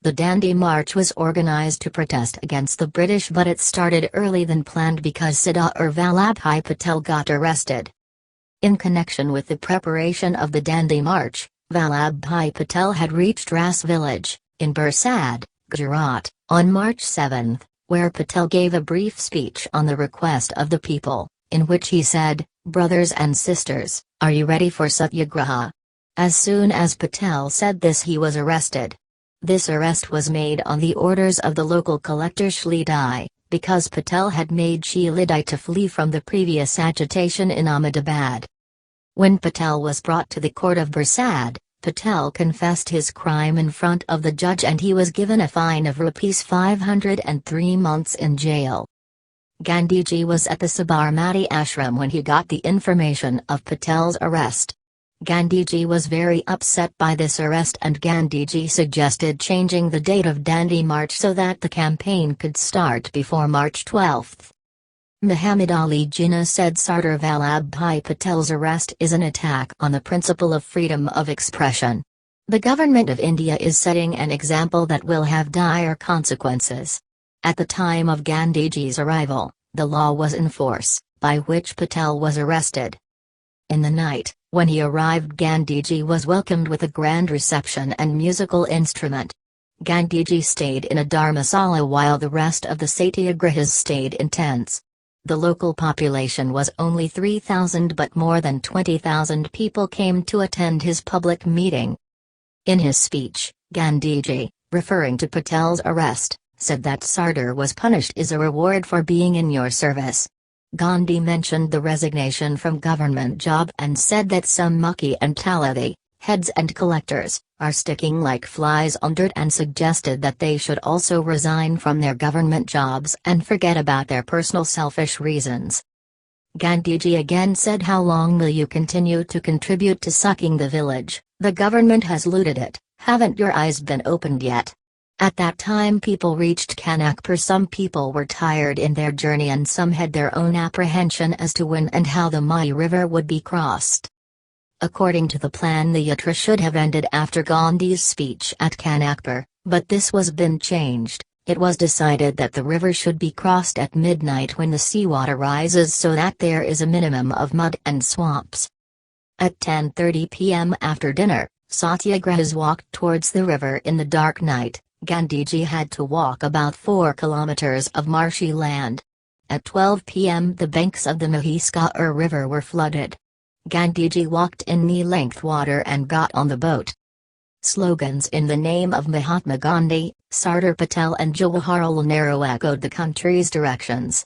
The Dandi-March was organized to protest against the British, but it started early than planned because Sadar Vallabhai Patel got arrested. In connection with the preparation of the Dandi-March, Vallabhbhai Patel had reached Ras village, in Bursad, Gujarat, on March 7, where Patel gave a brief speech on the request of the people, in which he said, "Brothers and sisters, are you ready for Satyagraha?" As soon as Patel said this, he was arrested. This arrest was made on the orders of the local collector Shilidi, because Patel had made Shilidi to flee from the previous agitation in Ahmedabad. When Patel was brought to the court of Bursad, Patel confessed his crime in front of the judge and he was given a fine of ₹500 and 3 months in jail. Gandhiji was at the Sabarmati ashram when he got the information of Patel's arrest. Gandhiji was very upset by this arrest and Gandhiji suggested changing the date of Dandi-March so that the campaign could start before March 12. Muhammad Ali Jinnah said Sardar Vallabhbhai Patel's arrest is an attack on the principle of freedom of expression. The government of India is setting an example that will have dire consequences. At the time of Gandhiji's arrival, the law was in force, by which Patel was arrested. In the night, when he arrived, Gandhiji was welcomed with a grand reception and musical instrument. Gandhiji stayed in a dharmasala while the rest of the Satyagrahas stayed in tents. The local population was only 3,000 but more than 20,000 people came to attend his public meeting. In his speech, Gandhiji, referring to Patel's arrest, said that Sardar was punished as a reward for being in your service. Gandhi mentioned the resignation from government job and said that some Mukhi and Taladi, heads and collectors, are sticking like flies on dirt and suggested that they should also resign from their government jobs and forget about their personal selfish reasons. Gandhiji again said, "How long will you continue to contribute to sucking the village? The government has looted it, haven't your eyes been opened yet?" At that time people reached Kanakpur. Some people were tired in their journey and some had their own apprehension as to when and how the Mai river would be crossed. According to the plan, the yatra should have ended after Gandhi's speech at Kanakpur, but this was been changed. It was decided that the river should be crossed at midnight when the seawater rises so that there is a minimum of mud and swamps. At 10:30 p.m. after dinner, Satyagrahas walked towards the river in the dark night. Gandhiji had to walk about 4 kilometers of marshy land. At 12 p.m. the banks of the Mahisagar river were flooded. Gandhiji walked in knee-length water and got on the boat. Slogans in the name of Mahatma Gandhi, Sardar Patel and Jawaharlal Nehru echoed the country's directions.